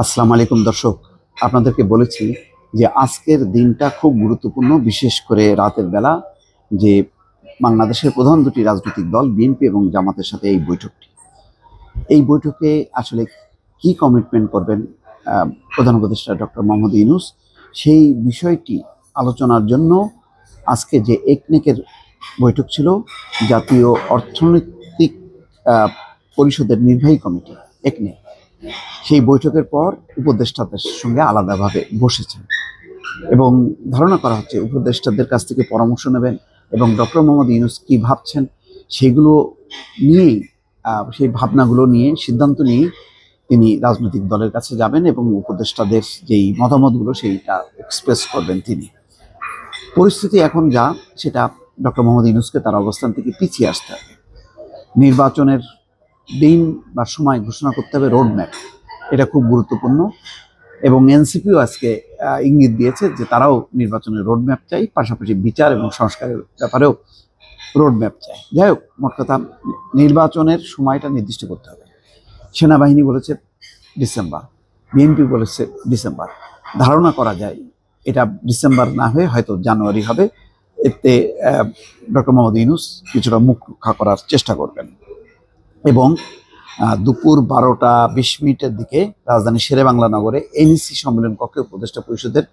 আসসালামু আলাইকুম দর্শক, আপনাদেরকে বলেছি যে আজকের দিনটা খুব গুরুত্বপূর্ণ, বিশেষ করে রাতের বেলা যে বাংলাদেশের প্রধান দুটি রাজনৈতিক দল বিএনপি এবং জামাতের সাথে এই বৈঠকে আসলে কি কমিটমেন্ট করবেন প্রধান উপদেষ্টা ডক্টর মোহাম্মদ ইউনূস, সেই বিষয়টি আলোচনার জন্য আজকে যে একনেকের বৈঠক ছিল, জাতীয় অর্থনৈতিক পরিষদের নির্বাহী কমিটি একনেক, সেই বৈঠকের পর উপদেষ্টাদের সঙ্গে আলাদাভাবে বসেছেন এবং ধারণা করা হচ্ছে উপদেষ্টাদের কাছ থেকে পরামর্শ নেবেন এবং ডক্টর মোহাম্মদ ইউনূস কি ভাবছেন সেগুলো নিয়েই, সেই ভাবনাগুলো নিয়ে, সিদ্ধান্ত নিয়ে তিনি রাজনৈতিক দলের কাছে যাবেন এবং উপদেষ্টাদের যেই মতামতগুলো সেইটা এক্সপ্রেস করবেন তিনি। পরিস্থিতি এখন যা, সেটা ডক্টর মোহাম্মদ ইউনূসকে তার অবস্থান থেকে পিছিয়ে আসতে হবে। নির্বাচনের দিন বা সময় ঘোষণা করতে হবে, রোডম্যাপ, এটা খুব গুরুত্বপূর্ণ। এবং এনসিপিও আজকে ইঙ্গিত দিয়েছে যে তারাও নির্বাচনের রোডম্যাপ চাই, পাশাপাশি বিচার এবং সংস্কারের ব্যাপারেও রোডম্যাপ চাই। যাই হোক, মোট কথা নির্বাচনের সময়টা নির্দিষ্ট করতে হবে। সেনাবাহিনী বলেছে ডিসেম্বর, বিএনপি বলেছে ডিসেম্বর। ধারণা করা যায় এটা ডিসেম্বর না হয়ে হয়তো জানুয়ারি হবে। এতে ডক্টর মোহাম্মদ ইউনূস কিছুটা মুখ রক্ষা করার চেষ্টা করবেন। এবং দুপুর 12:20 দিকে রাজধানী শেরেবাংলা নগরে এনইসি সম্মেলন কক্ষে উপদেষ্টা পরিষদের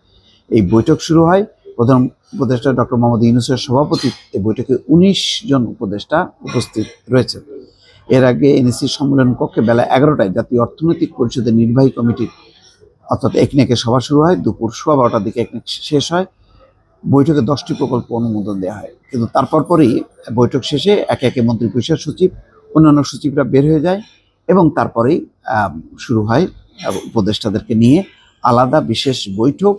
এই বৈঠক শুরু হয়। প্রধান উপদেষ্টা ডক্টর মোহাম্মদ ইউনূসের সভাপতিত্বে বৈঠকে 19 জন উপদেষ্টা উপস্থিত রয়েছেন। এর আগে এনইসি সম্মেলন কক্ষে বেলা 11টায় জাতীয় অর্থনৈতিক পরিষদের নির্বাহী কমিটির অর্থাৎ একনেকের সভা শুরু হয়। দুপুর 12:15 দিকে একনেক শেষ হয়। বৈঠকে 10টি প্রকল্প অনুমোদন দেওয়া হয়, কিন্তু তারপরই বৈঠক শেষে একে একে মন্ত্রী পরিষদ সচিব, অন্যান্য সচিবরা বের হয়ে যায় এবং তারপরেই শুরু হয় উপদেষ্টাদেরকে নিয়ে আলাদা বিশেষ বৈঠক।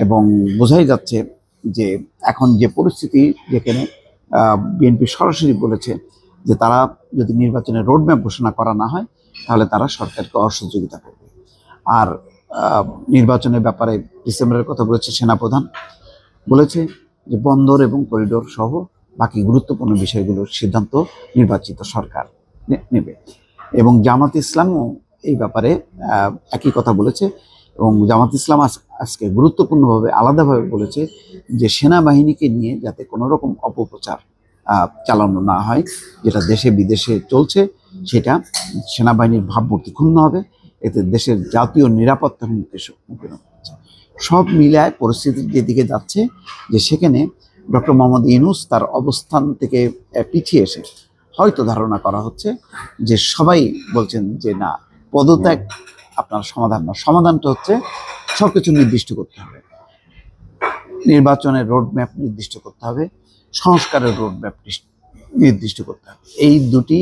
এবং বোঝাই যাচ্ছে যে এখন যে পরিস্থিতি, যেখানে বিএনপি সরাসরি বলেছে যে তারা যদি নির্বাচনের রোডম্যাপ ঘোষণা করা না হয় তাহলে তারা সরকারকে অসহযোগিতা করবে। আর নির্বাচনের ব্যাপারে ডিসেম্বরের কথা বলেছে সেনাপ্রধান, বলেছে যে বন্দর এবং করিডোর সহ বাকি গুরুত্বপূর্ণ বিষয়গুলোর সিদ্ধান্ত নির্বাচিত সরকার নেবে। এবং জামাত ইসলামও এই ব্যাপারে একই কথা বলেছে। এবং জামাত ইসলাম আজকে গুরুত্বপূর্ণভাবে আলাদাভাবে বলেছে যে সেনাবাহিনীকে নিয়ে যাতে কোনো রকম অপপ্রচার চালানো না হয়, যেটা দেশে বিদেশে চলছে, সেটা সেনাবাহিনীর ভাবমূর্তি ক্ষুণ্ণ হবে, এতে দেশের জাতীয় নিরাপত্তার মুখে হচ্ছে। সব মিলায় পরিস্থিতি যেদিকে যাচ্ছে, যে সেখানে ডক্টর মোহাম্মদ ইউনূস তার অবস্থান থেকে পিছিয়ে এসে হয়তো ধারণা করা হচ্ছে যে সবাই বলছেন যে না, পদত্যাগ আপনার সমাধান না, সমাধানটা হচ্ছে সবকিছু নির্দিষ্ট করতে হবে, নির্বাচনের রোডম্যাপ নির্দিষ্ট করতে হবে, সংস্কারের রোডম্যাপ নির্দিষ্ট করতে হবে। এই দুটি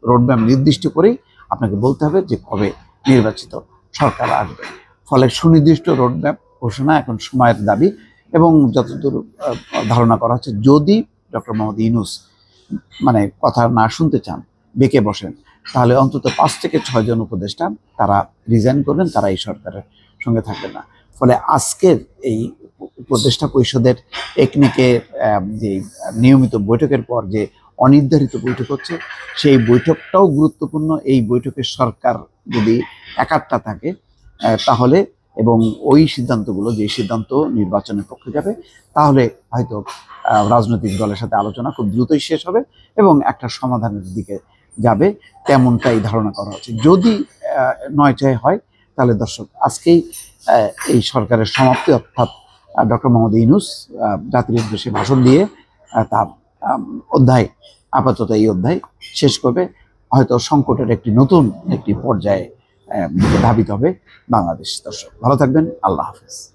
রোডম্যাপ নির্দিষ্ট করেই আপনাকে বলতে হবে যে কবে নির্বাচিত সরকার আসবে। ফলে সুনির্দিষ্ট রোডম্যাপ ঘোষণা এখন সময়ের দাবি। এবং যতদূর ধারণা করা হচ্ছে, যদি ডক্টর মোহাম্মদ ইউনূস কথা না শুনতে চান, বেঁকে বসেন, তাহলে অন্তত 5 থেকে 6 জন উপদেষ্টা তারা রিজাইন করবেন, তারা এই সরকারের সঙ্গে থাকবেন না। ফলে আজকের এই উপদেষ্টা পরিষদের একনেকের যে নিয়মিত বৈঠকের পর যে অনির্ধারিত বৈঠক হচ্ছে, সেই বৈঠকটাও গুরুত্বপূর্ণ। এই বৈঠকের সরকার যদি একাট্টা থাকে তাহলে, এবং ওই সিদ্ধান্তগুলো, যে সিদ্ধান্ত নির্বাচনের পক্ষে যাবে, তাহলে হয়তো রাজনৈতিক দলের সাথে আলোচনা খুব দ্রুতই শেষ হবে এবং একটা সমাধানের দিকে যাবে, তেমনটাই ধারণা করা হচ্ছে। যদি 9টায় হয় তাহলে দর্শক, আজকেই এই সরকারের সমাপ্তি, অর্থাৎ ডক্টর মোহাম্মদ ইউনূস জাতির উদ্দেশ্যে ভাষণ দিয়ে তার অধ্যায়, আপাতত এই অধ্যায় শেষ করবে। হয়তো সংকটের নতুন একটি পর্যায়ে ধাবিত হবে বাংলাদেশ। দর্শক, ভালো থাকবেন। আল্লাহ হাফেজ।